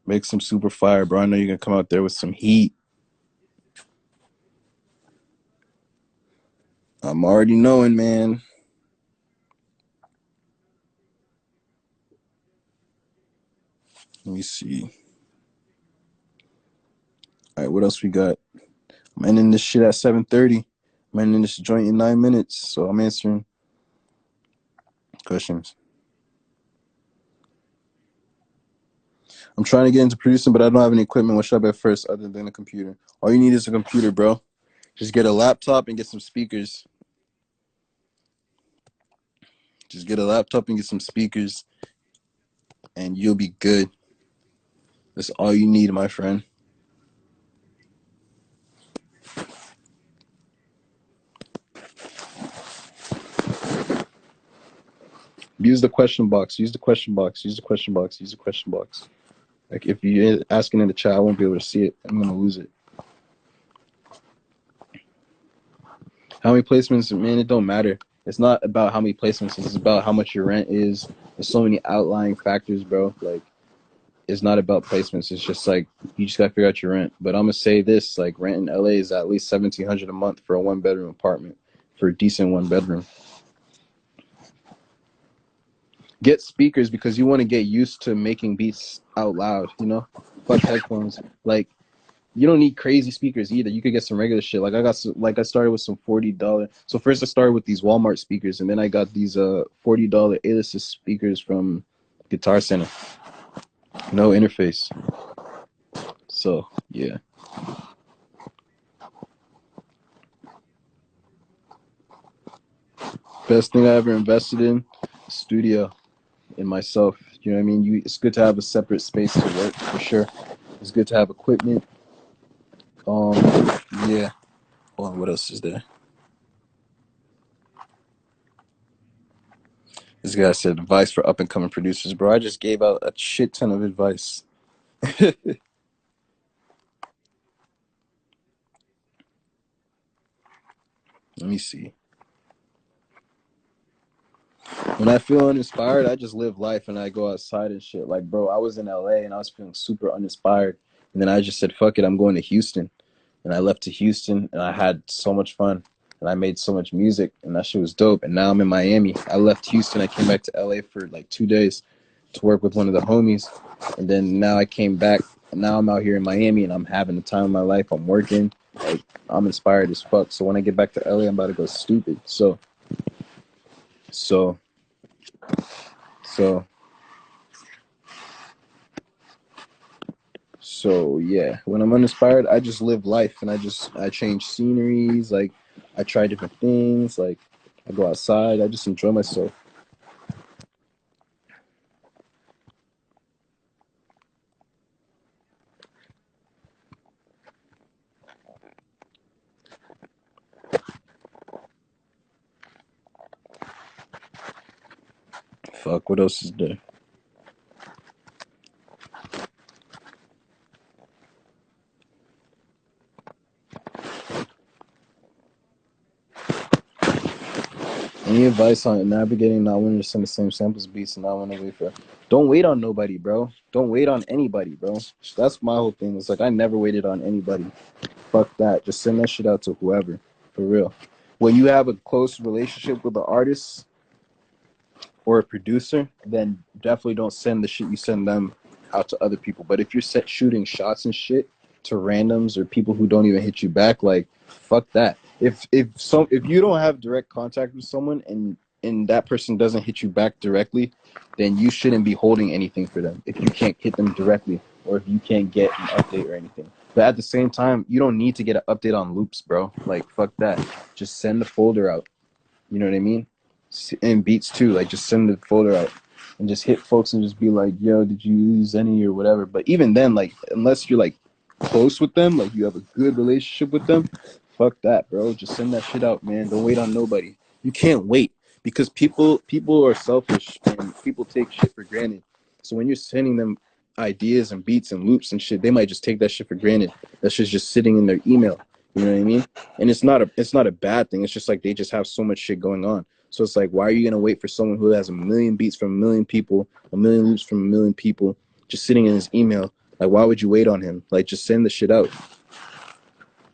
Make some super fire, bro. I know you're gonna come out there with some heat. I'm already knowing, man. Let me see. All right, what else we got? I'm ending this shit at 7:30. I'm ending this joint in 9 minutes, so I'm answering questions. I'm trying to get into producing, but I don't have any equipment. What should I buy first other than a computer? All you need is a computer, bro. Just get a laptop and get some speakers. Just get a laptop and get some speakers, and you'll be good. That's all you need, my friend. Use the question box. Use the question box. Use the question box. Use the question box. Like if you're asking in the chat, I won't be able to see it. I'm gonna lose it. How many placements, man? It don't matter. It's not about how many placements. It's about how much your rent is. There's so many outlying factors, bro. Like it's not about placements. It's just like you just gotta figure out your rent. But I'm gonna say this: like rent in LA is at least $1,700 a month for a 1-bedroom apartment, for a decent 1-bedroom. Get speakers because you want to get used to making beats out loud. You know, fuck headphones. Like you don't need crazy speakers either. You could get some regular shit. Like I started with some $40. So first I started with these Walmart speakers, and then I got these $40 A-list speakers from Guitar Center. No interface. So yeah. Best thing I ever invested in, studio, in myself. You know what I mean? It's good to have a separate space to work for sure. It's good to have equipment. Um, yeah. Hold on, what else is there? This guy said advice for up and coming producers, bro. I just gave out a shit ton of advice. Let me see. When I feel uninspired, I just live life and I go outside and shit. Like, bro, I was in LA and I was feeling super uninspired. And then I just said, fuck it, I'm going to Houston. And I left to Houston and I had so much fun. And I made so much music and that shit was dope. And now I'm in Miami. I left Houston. I came back to LA for like 2 days to work with one of the homies. And then now I came back. And now I'm out here in Miami and I'm having the time of my life. I'm working. Like, I'm inspired as fuck. So when I get back to LA, I'm about to go stupid. So, so, so. So yeah, when I'm uninspired, I just live life and I change sceneries, like I try different things, like I go outside, I just enjoy myself. Fuck, what else is there? Any advice on navigating not wanting to send the same samples beats and not wanting to wait for? Don't wait on nobody, bro. Don't wait on anybody, bro. That's my whole thing. It's like I never waited on anybody. Fuck that. Just send that shit out to whoever, for real. When you have a close relationship with the artist or a producer, then definitely don't send the shit you send them out to other people. But if you're shooting shots and shit to randoms or people who don't even hit you back, like fuck that. If you don't have direct contact with someone and that person doesn't hit you back directly, then you shouldn't be holding anything for them if you can't hit them directly or if you can't get an update or anything. But at the same time, you don't need to get an update on loops, bro. Like fuck that. Just send the folder out. You know what I mean? And beats too. Like just send the folder out and just hit folks and just be like, "Yo, did you use any or whatever?" But even then, like unless you're like close with them, like you have a good relationship with them, fuck that, bro. Just send that shit out, man. Don't wait on nobody. You can't wait because people are selfish and people take shit for granted. So when you're sending them ideas and beats and loops and shit, they might just take that shit for granted. That shit's just sitting in their email. You know what I mean? And it's not a bad thing. It's just like they just have so much shit going on. So it's like, why are you gonna wait for someone who has a million beats from a million people, a million loops from a million people, just sitting in his email? Like, why would you wait on him? Like, just send the shit out.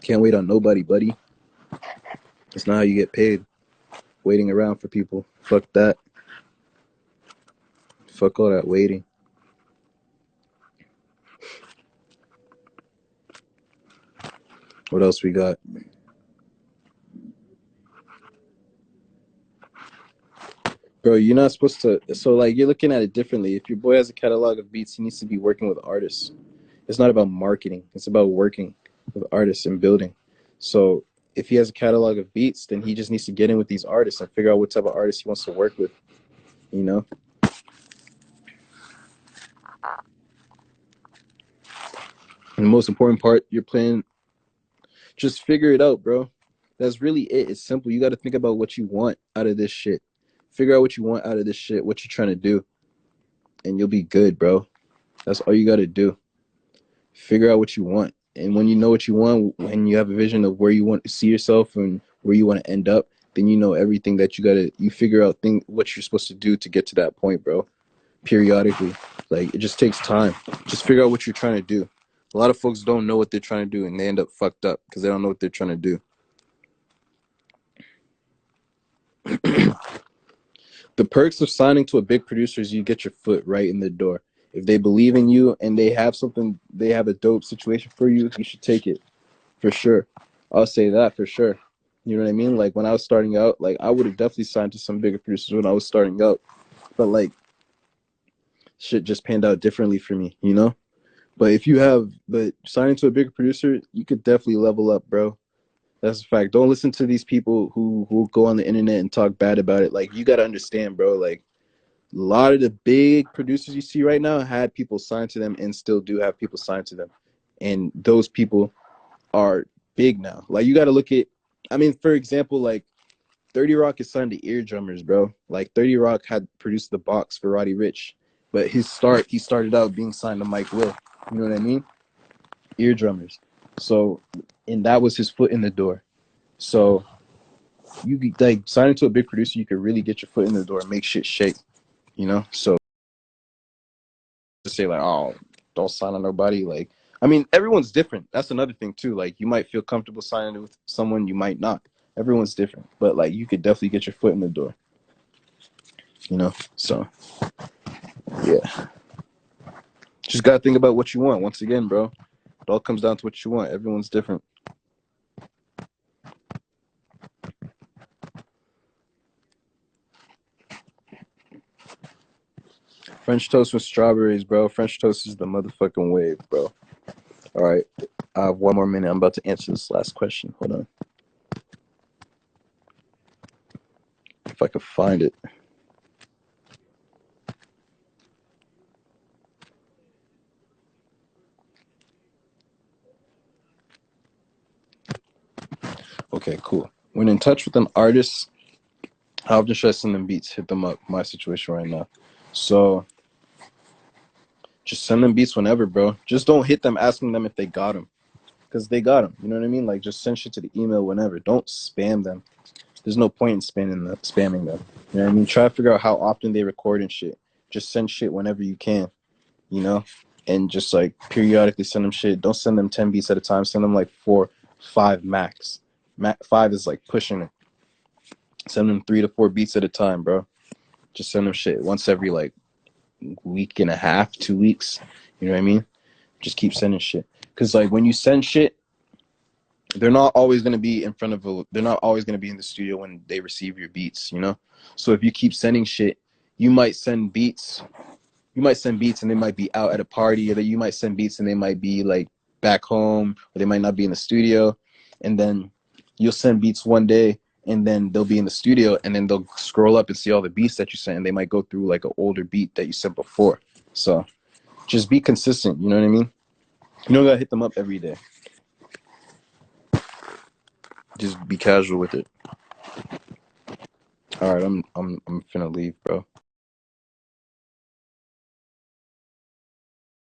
Can't wait on nobody, buddy. It's not how you get paid. Waiting around for people. Fuck that. Fuck all that waiting. What else we got? Bro, you're not supposed to. So, like, you're looking at it differently. If your boy has a catalog of beats, he needs to be working with artists. It's not about marketing. It's about working with artists and building. So, if he has a catalog of beats, then he just needs to get in with these artists and figure out what type of artists he wants to work with. You know? And the most important part, you're playing. Just figure it out, bro. That's really it. It's simple. You got to think about what you want out of this shit. Figure out what you want out of this shit, what you're trying to do, and you'll be good, bro. That's all you got to do. Figure out what you want. And when you know what you want, when you have a vision of where you want to see yourself and where you want to end up, then you know everything that you figure out what you're supposed to do to get to that point, bro. Periodically. Like, it just takes time. Just figure out what you're trying to do. A lot of folks don't know what they're trying to do, and they end up fucked up because they don't know what they're trying to do. The perks of signing to a big producer is you get your foot right in the door. If they believe in you and they have a dope situation for you, you should take it for sure. I'll say that for sure. You know what I mean? Like, when I was starting out, like, I would have definitely signed to some bigger producers when I was starting out, but like, shit just panned out differently for me, you know? But signing to a bigger producer, you could definitely level up, bro. That's a fact. Don't listen to these people who go on the internet and talk bad about it. Like, you got to understand, bro. Like, a lot of the big producers you see right now had people signed to them and still do have people signed to them. And those people are big now. Like, you got to look at, I mean, for example, like, 30 Rock is signed to Eardrummers, bro. Like, 30 Rock had produced the box for Roddy Ricch. But he started out being signed to Mike Will. You know what I mean? Eardrummers. So, and that was his foot in the door. So, you like signing to a big producer, you could really get your foot in the door and make shit shake, you know? So, to say, like, oh, don't sign on nobody. Like, I mean, everyone's different. That's another thing too. Like, you might feel comfortable signing with someone, you might not. Everyone's different, but like, you could definitely get your foot in the door, you know? So, yeah, just gotta think about what you want. Once again, bro, it all comes down to what you want. Everyone's different. French toast with strawberries, bro. French toast is the motherfucking wave, bro. All right, I have 1 more minute. I'm about to answer this last question. Hold on, if I could find it. Okay, cool. When in touch with an artist, how often should I send them beats? Hit them up. My situation right now. So just send them beats whenever, bro. Just don't hit them asking them if they got them, because they got them. You know what I mean? Like, just send shit to the email whenever. Don't spam them. There's no point in spamming them. You know what I mean? Try to figure out how often they record and shit. Just send shit whenever you can, you know? And just like periodically send them shit. Don't send them 10 beats at a time. Send them like 4, 5 max. 5 is like pushing it. Send them 3 to 4 beats at a time, bro. Just send them shit once every like week and a half, 2 weeks. You know what I mean? Just keep sending shit. Because like, when you send shit, they're not always going to be they're not always going to be in the studio when they receive your beats, you know? So if you keep sending shit, you might send beats and they might be out at a party, or that you might send beats and they might be like back home, or they might not be in the studio. And then you'll send beats one day and then they'll be in the studio, and then they'll scroll up and see all the beats that you sent, and they might go through like an older beat that you sent before. So just be consistent, you know what I mean? You don't gotta hit them up every day. Just be casual with it. All right, I'm finna leave, bro.